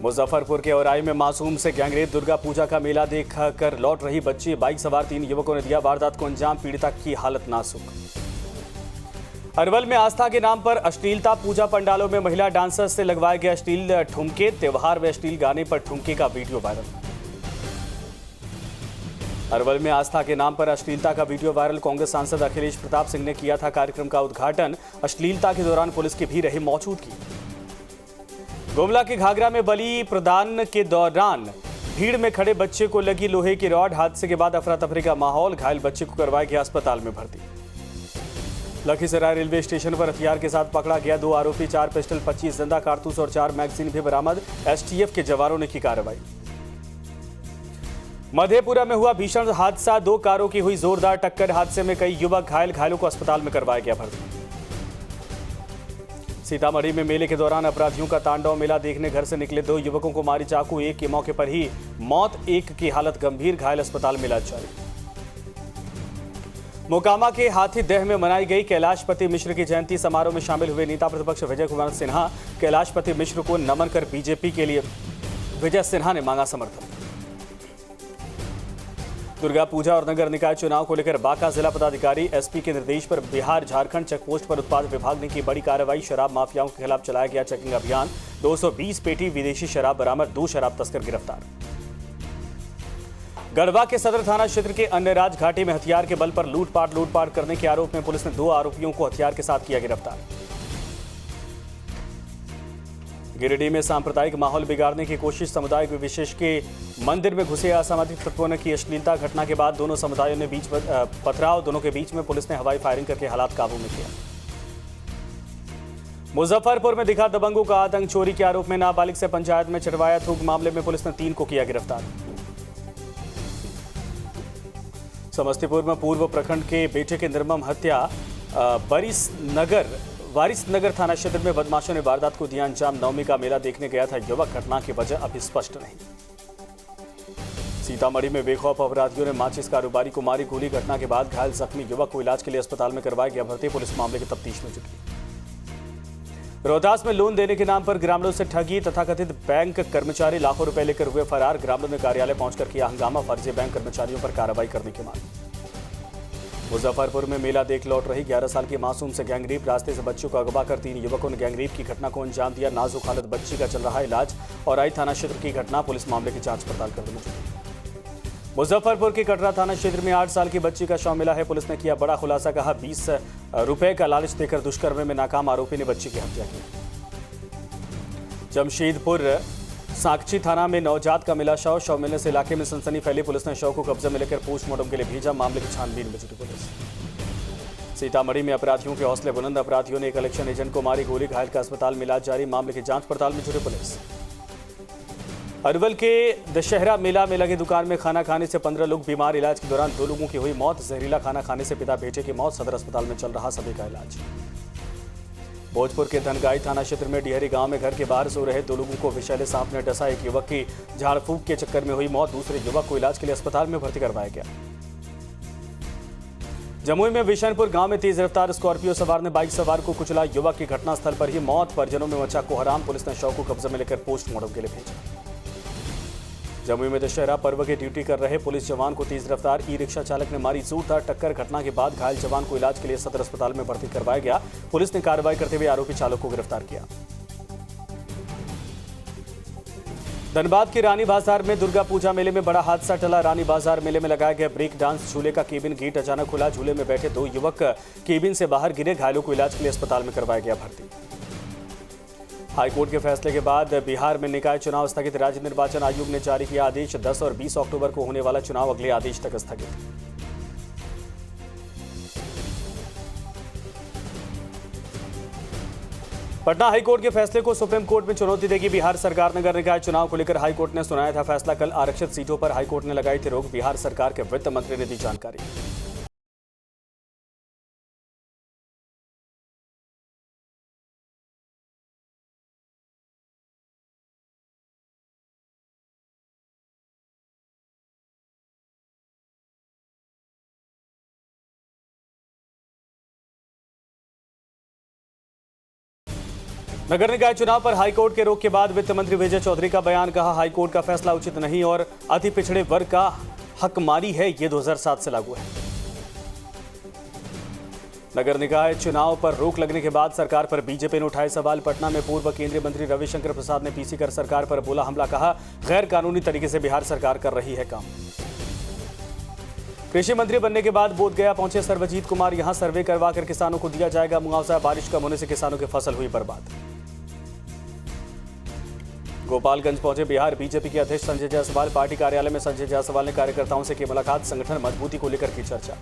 मुजफ्फरपुर के औराई में मासूम से गैंगरेप। दुर्गा पूजा का मेला देख कर लौट रही बच्ची, बाइक सवार 3 युवकों ने दिया वारदात को अंजाम। पीड़िता की हालत नाजुक। अरवल में आस्था के नाम पर अश्लीलता। पूजा पंडालों में महिला डांसर्स से लगवाए गए अश्लील ठुमके। त्योहार में अश्लील गाने पर ठुमके का वीडियो वायरल। अरवल में आस्था के नाम पर अश्लीलता का वीडियो वायरल। कांग्रेस सांसद अखिलेश प्रताप सिंह ने किया था कार्यक्रम का उद्घाटन। अश्लीलता के दौरान पुलिस की भी रही मौजूदगी। गुमला के घाघरा में बलि प्रदान के दौरान भीड़ में खड़े बच्चे को लगी लोहे की रॉड। हादसे के बाद अफरा तफरी का माहौल। घायल बच्चे को करवाया गया अस्पताल में भर्ती। लखीसराय रेलवे स्टेशन पर हथियार के साथ पकड़ा गया 2 आरोपी। 4 पिस्टल, 25 जिंदा कारतूस और 4 मैगजीन भी बरामद। एसटीएफ के जवानों ने की कार्रवाई। मधेपुरा में हुआ भीषण हादसा। 2 कारों की हुई जोरदार टक्कर। हादसे में कई युवक घायल। घायलों को अस्पताल में करवाया गया भर्ती। सीतामढ़ी में मेले के दौरान अपराधियों का तांडव। मेला देखने घर से निकले 2 युवकों को मारी चाकू। एक की मौके पर ही मौत, एक की हालत गंभीर। घायल अस्पताल में इलाज जारी। मोकामा के हाथीदह में मनाई गई कैलाशपति मिश्र की जयंती। समारोह में शामिल हुए नेता प्रतिपक्ष विजय कुमार सिन्हा। कैलाशपति मिश्र को नमन कर बीजेपी के लिए विजय सिन्हा ने मांगा समर्थन। दुर्गा पूजा और नगर निकाय चुनाव को लेकर बांका जिला पदाधिकारी एसपी के निर्देश पर बिहार झारखंड चेकपोस्ट पर उत्पाद विभाग ने की बड़ी कार्रवाई। शराब माफियाओं के खिलाफ चलाया गया चेकिंग अभियान। 220 पेटी विदेशी शराब बरामद। 2 शराब तस्कर गिरफ्तार। गढ़वा के सदर थाना क्षेत्र के अन्यराज घाटी में हथियार के बल पर लूटपाट करने के आरोप में पुलिस ने 2 आरोपियों को हथियार के साथ किया गिरफ्तार। गिरिडीह में सांप्रदायिक माहौल बिगाड़ने की कोशिश। समुदाय विशेष के मंदिर में घुसे असामाजिक तत्वों ने की अश्लीलता। घटना के बाद दोनों समुदायों ने बीच पथराव। दोनों के बीच में पुलिस ने हवाई फायरिंग करके हालात काबू में किया। मुजफ्फरपुर में दिखा दबंगों का आतंक। चोरी के आरोप में नाबालिग से पंचायत में छिड़वाया थूक। मामले में पुलिस ने 3 को किया गिरफ्तार। समस्तीपुर में पूर्व प्रखंड के बेटे की निर्मम हत्या। वारिसनगर थाना क्षेत्र में बदमाशों ने वारदात को दिया अंजाम। नवमी का मेला देखने गया था युवक। घटना की वजह अभी स्पष्ट नहीं। सीतामढ़ी में बेखौफ अपराधियों ने माचिस कारोबारी को मारी गोली। घटना के बाद घायल जख्मी युवक को इलाज के लिए अस्पताल में करवाया गया भर्ती। पुलिस मामले की तफ्तीश में जुटी। रोहतास में लोन देने के नाम पर ग्रामीणों से ठगी। तथाकथित बैंक कर्मचारी लाखों रुपए लेकर हुए फरार। ग्रामीणों ने कार्यालय पहुंचकर किया हंगामा। फर्जी बैंक कर्मचारियों पर कार्रवाई करने की मांग। मुजफ्फरपुर में मेला देख लौट रही 11 साल की मासूम से गैंगरेप। रास्ते से बच्चों को अगवा कर 3 युवकों ने गैंगरेप की घटना को अंजाम दिया। नाजुक हालत बच्ची का चल रहा इलाज। औराई थाना क्षेत्र की घटना। पुलिस मामले की जांच पड़ताल करने में जुटी। मुजफ्फरपुर के कटरा थाना क्षेत्र में 8 साल की बच्ची का शव मिला है। पुलिस ने किया बड़ा खुलासा। कहा 20 रुपए का लालच देकर दुष्कर्म में नाकाम आरोपी ने बच्ची की हत्या की। जमशेदपुर साकची थाना में नवजात का मिला शव। शव मिलने से इलाके में सनसनी फैली। पुलिस ने शव को कब्जे में लेकर पोस्टमार्टम के लिए भेजा। मामले की छानबीन में जुटी पुलिस। सीतामढ़ी में अपराधियों के हौसले बुलंद। अपराधियों ने एक इलेक्शन एजेंट को मारी गोली। घायल का अस्पताल में इलाज जारी। मामले की जांच पड़ताल में जुटी पुलिस। अरवल के दशहरा मेला में लगी दुकान में खाना खाने से 15 लोग बीमार। इलाज के दौरान 2 लोगों की हुई मौत। जहरीला खाना खाने से पिता बेटे की मौत। सदर अस्पताल में चल रहा सभी का इलाज। भोजपुर के धनगाई थाना क्षेत्र में डिहरी गांव में घर के बाहर सो रहे 2 लोगों को विषैले सांप ने डसा। एक युवक की झाड़ फूंक के चक्कर में हुई मौत। दूसरे युवक को इलाज के लिए अस्पताल में भर्ती करवाया गया। जमुई में बिशनपुर गांव में तेज रफ्तार स्कॉर्पियो सवार ने बाइक सवार को कुचला। युवक की घटनास्थल पर ही मौत। परिजनों में मचा कोहराम। पुलिस ने शव को कब्जे में लेकर पोस्टमार्टम के लिए भेजा। जमुई में दशहरा पर्व की ड्यूटी कर रहे पुलिस जवान को तेज रफ्तार ई रिक्शा चालक ने मारी जोरदार टक्कर। घटना के बाद घायल जवान को इलाज के लिए सदर अस्पताल में भर्ती करवाया गया। पुलिस ने कार्रवाई करते हुए आरोपी चालक को गिरफ्तार किया। धनबाद के रानी बाजार में दुर्गा पूजा मेले में बड़ा हादसा टला। रानी बाजार मेले में लगाया गया ब्रेक डांस झूले का केबिन गेट अचानक खुला। झूले में बैठे 2 युवक केबिन से बाहर गिरे। घायलों को इलाज के लिए अस्पताल में करवाया गया भर्ती। हाईकोर्ट के फैसले के बाद बिहार में निकाय चुनाव स्थगित। राज्य निर्वाचन आयोग ने जारी किया आदेश। 10 और 20 अक्टूबर को होने वाला चुनाव अगले आदेश तक स्थगित। पटना हाईकोर्ट के फैसले को सुप्रीम कोर्ट में चुनौती देगी बिहार सरकार। नगर निकाय चुनाव को लेकर हाईकोर्ट ने सुनाया था फैसला। कल आरक्षित सीटों पर हाईकोर्ट ने लगाई थी रोक। बिहार सरकार के वित्त मंत्री ने दी जानकारी। नगर निकाय चुनाव पर हाईकोर्ट के रोक के बाद वित्त मंत्री विजय चौधरी का बयान। कहा, हाईकोर्ट का फैसला उचित नहीं और अति पिछड़े वर्ग का हकमारी है, ये 2007 से लागू है। नगर निकाय चुनाव पर रोक लगने के बाद सरकार पर बीजेपी ने उठाए सवाल। पटना में पूर्व केंद्रीय मंत्री रविशंकर प्रसाद ने पीसी कर सरकार पर बोला हमला। कहा, गैर कानूनी तरीके से बिहार सरकार कर रही है काम। कृषि मंत्री बनने के बाद बोधगया पहुंचे सर्वजीत कुमार। यहां सर्वे करवा कर किसानों को दिया जाएगा मुआवजा। बारिश कम होने से किसानों की फसल हुई बर्बाद। गोपालगंज पहुंचे बिहार बीजेपी के अध्यक्ष संजय जायसवाल। पार्टी कार्यालय में संजय जायसवाल ने कार्यकर्ताओं से की मुलाकात। संगठन मजबूती को लेकर की चर्चा।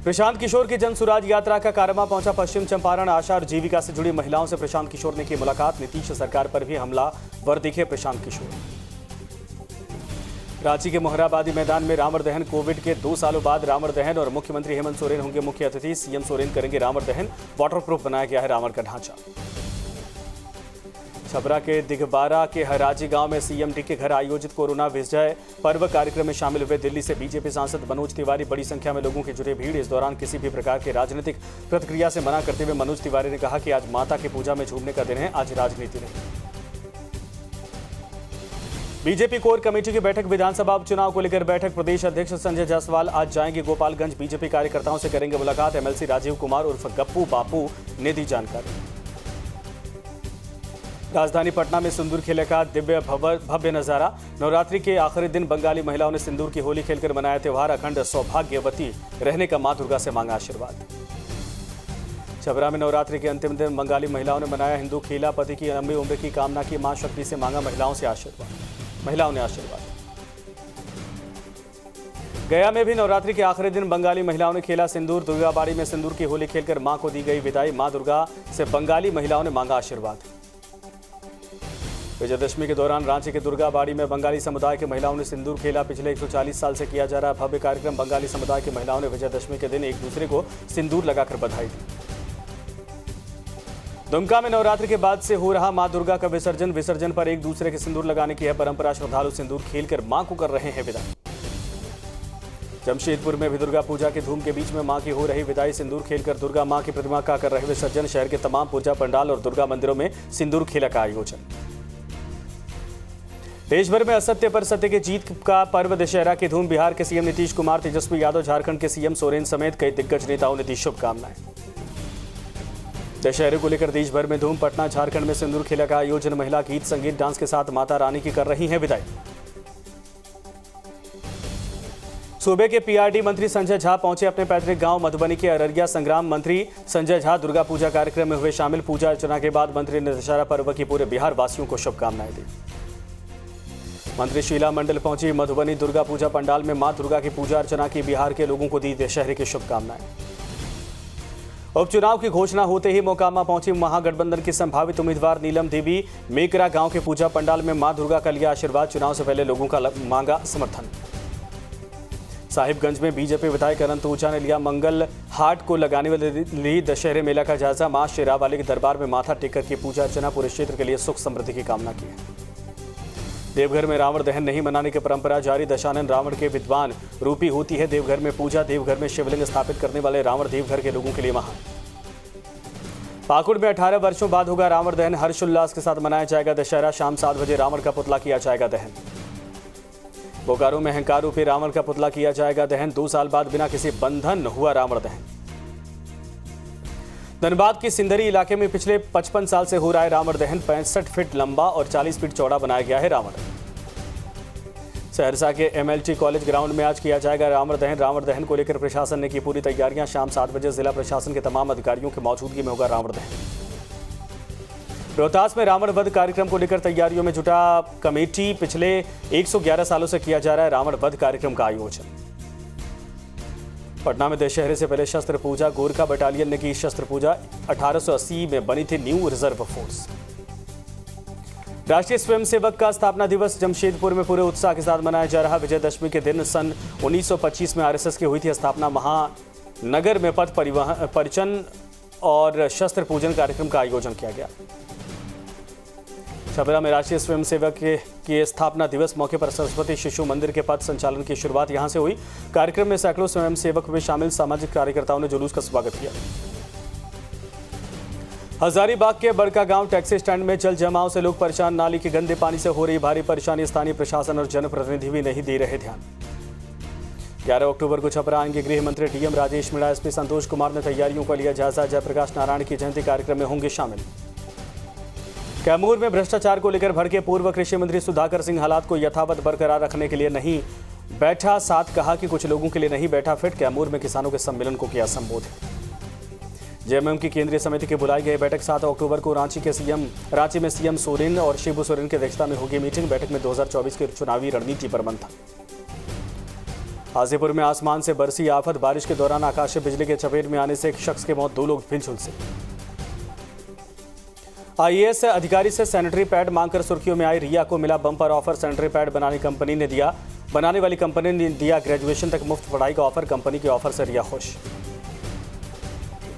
प्रशांत किशोर की जन सुराज यात्रा का कारवां पहुंचा पश्चिम चंपारण। आशा और जीविका से जुड़ी महिलाओं से प्रशांत किशोर ने की मुलाकात। नीतीश सरकार पर भी हमलावर दिखे प्रशांत किशोर। रांची के मोहराबादी मैदान में रावण दहन। कोविड के 2 सालों बाद रावण दहन और मुख्यमंत्री हेमंत सोरेन होंगे मुख्य अतिथि। सीएम सोरेन करेंगे रावण दहन। वाटरप्रूफ बनाया गया है रावण का ढांचा। छपरा के दिगबारा के हराजी गांव में सीएम डी के घर आयोजित कोरोना विजय पर्व कार्यक्रम में शामिल हुए दिल्ली से बीजेपी सांसद मनोज तिवारी। बड़ी संख्या में लोगों की जुटे भीड़। इस दौरान किसी भी प्रकार के राजनीतिक प्रतिक्रिया से मना करते हुए मनोज तिवारी ने कहा कि आज माता की पूजा में झूमने का दिन है, आज राजनीति नहीं। बीजेपी कोर कमेटी की बैठक। विधानसभा उपचुनाव को लेकर बैठक। प्रदेश अध्यक्ष संजय जायसवाल आज जाएंगे गोपालगंज। बीजेपी कार्यकर्ताओं से करेंगे मुलाकात। एमएलसी राजीव कुमार उर्फ गप्पू बापू ने दी जानकारी। राजधानी पटना में सिंदूर खेले का दिव्य भव्य नजारा। नवरात्रि के आखिरी दिन बंगाली महिलाओं ने सिंदूर की होली खेलकर मनाया त्योहार। अखंड सौभाग्यवती रहने का मां दुर्गा से मांगा आशीर्वाद। छपरा में नवरात्रि के अंतिम दिन बंगाली महिलाओं ने मनाया हिंदू खेला। पति की लंबी उम्र की कामना की। मां शक्ति से मांगा महिलाओं ने आशीर्वाद। गया में भी नवरात्रि के आखिरी दिन बंगाली महिलाओं ने खेला सिंदूर। दुर्गाबाड़ी में सिंदूर की होली खेलकर मां को दी गई विदाई। मां दुर्गा से बंगाली महिलाओं ने मांगा आशीर्वाद। विजयदशमी के दौरान रांची के दुर्गाबाड़ी में बंगाली समुदाय की महिलाओं ने सिंदूर खेला। पिछले 140 साल से किया जा रहा भव्य कार्यक्रम। बंगाली समुदाय की महिलाओं ने विजयदशमी के दिन एक दूसरे को सिंदूर लगाकर बधाई दी। दुमका में नवरात्रि के बाद से हो रहा मां दुर्गा का विसर्जन। विसर्जन पर एक दूसरे के सिंदूर लगाने की है परंपरा। श्रद्धालु सिंदूर खेलकर मां को कर रहे हैं विदाई। जमशेदपुर में भी दुर्गा पूजा की धूम के बीच में मां की हो रही विदाई। सिंदूर खेलकर दुर्गा मां की प्रतिमा का कर रहे विसर्जन। शहर के तमाम पूजा पंडाल और दुर्गा मंदिरों में सिंदूर खेला का आयोजन। देश भर में असत्य पर सत्य की जीत का पर्व दशहरा की धूम। बिहार के सीएम नीतीश कुमार, तेजस्वी यादव, झारखंड के सीएम सोरेन समेत कई दिग्गज नेताओं ने दी शुभकामनाएं। दशहरे को लेकर देश भर में धूम। पटना, झारखंड में सिंदूर खेला का आयोजन। महिला गीत संगीत डांस के साथ माता रानी की कर रही हैं विदाई। सूबे के पीआरडी मंत्री संजय झा पहुंचे अपने पैतृक गांव मधुबनी के अररिया। संग्राम मंत्री संजय झा दुर्गा पूजा कार्यक्रम में हुए शामिल। पूजा अर्चना के बाद मंत्री ने दशहरा पर्व की पूरे बिहार वासियों को शुभकामनाएं दी। मंत्री शीला मंडल पहुंची मधुबनी। दुर्गा पूजा पंडाल में मां दुर्गा की पूजा अर्चना की। बिहार के लोगों को दी दशहरे की शुभकामनाएं। उपचुनाव की घोषणा होते ही मोकामा पहुंची महागठबंधन की संभावित उम्मीदवार नीलम देवी। मेकरा गांव के पूजा पंडाल में मां दुर्गा का लिया आशीर्वाद। चुनाव से पहले लोगों का मांगा समर्थन। साहिबगंज में बीजेपी विधायक अनंत ऊंचा ने लिया मंगल हाट को लगाने वाले दशहरे मेला का जायजा। मां शेरावाली के दरबार में माथा टेककर की पूजा अर्चना। पूरे क्षेत्र के लिए सुख समृद्धि की कामना की है। देवघर में रावण दहन नहीं मनाने की परंपरा जारी। दशानन रावण के विद्वान रूपी होती है देवघर में पूजा। देवघर में शिवलिंग स्थापित करने वाले रावण देवघर के लोगों के लिए महान। पाकुड़ में 18 वर्षों बाद होगा रावण दहन। हर्षोल्लास के साथ मनाया जाएगा दशहरा। शाम 7 बजे रावण का पुतला किया जाएगा दहन। बोकारो में अहंकार रूपी रावण का पुतला किया जाएगा दहन। 2 साल बाद बिना किसी बंधन हुआ रावण दहन। धनबाद के सिंदरी इलाके में पिछले 55 साल से हो रहा है रावण दहन। 65 फीट लंबा और 40 फीट चौड़ा बनाया गया है रावण। सहरसा के एमएलटी कॉलेज ग्राउंड में आज किया जाएगा रावण दहन। रावण दहन को लेकर प्रशासन ने की पूरी तैयारियां। शाम 7 बजे जिला प्रशासन के तमाम अधिकारियों की मौजूदगी में होगा रावण दहन। रोहतास में रावण वध कार्यक्रम को लेकर तैयारियों में जुटा कमेटी। पिछले 111 सालों से किया जा रहा है रावण वध कार्यक्रम का आयोजन। पटना में दशहरे से पहले शस्त्र पूजा। गोरखा बटालियन ने की शस्त्र पूजा। 1880 में बनी थी न्यू रिजर्व फोर्स। राष्ट्रीय स्वयंसेवक का स्थापना दिवस जमशेदपुर में पूरे उत्साह के साथ मनाया जा रहा। विजयदशमी के दिन सन 1925 में आरएसएस की हुई थी स्थापना। महानगर में पथ परिवहन और शस्त्र पूजन कार्यक्रम का आयोजन किया गया। छपरा में राष्ट्रीय स्वयंसेवक के स्थापना दिवस मौके पर सरस्वती शिशु मंदिर के पथ संचालन की शुरुआत यहां से हुई। कार्यक्रम में सैकड़ों स्वयंसेवक में शामिल सामाजिक कार्यकर्ताओं ने जुलूस का स्वागत किया। हजारीबाग के बड़का गांव टैक्सी स्टैंड में जल जमाव से लोग परेशान। नाली के गंदे पानी से हो रही भारी परेशानी, स्थानीय प्रशासन और जनप्रतिनिधि भी नहीं दे रहे ध्यान। 11 अक्टूबर को छपरा आएंगे गृह मंत्री डीएम राजेश मीणा। एसपी संतोष कुमार ने तैयारियों का लिया जायजा। जयप्रकाश नारायण की जयंती कार्यक्रम में होंगे शामिल। कैमूर में भ्रष्टाचार को लेकर भड़के पूर्व कृषि मंत्री सुधाकर सिंह हालात को यथावत बरकरार रखने के लिए नहीं बैठा, साथ कहा कि कुछ लोगों के लिए नहीं बैठा फिट। कैमूर में किसानों के सम्मेलन को किया संबोधित। जेएमएम की केंद्रीय समिति की बुलाई गई बैठक 7 अक्टूबर को रांची में सीएम सोरेन और शिबू सोरेन की अध्यक्षता में होगी मीटिंग। बैठक में 2024 की चुनावी रणनीति पर मंथन। हाजीपुर में आसमान से बरसी आफत, बारिश के दौरान आकाशीय बिजली के चपेट में आने से एक शख्स की मौत, 2 लोग भी झुलसे। आईएएस अधिकारी से सैनिटरी पैड मांगकर सुर्खियों में आई रिया को मिला बम्पर ऑफर। सैनिटरी पैड बनाने वाली कंपनी ने दिया ग्रेजुएशन तक मुफ्त पढ़ाई का ऑफर। कंपनी के ऑफर से रिया खुश।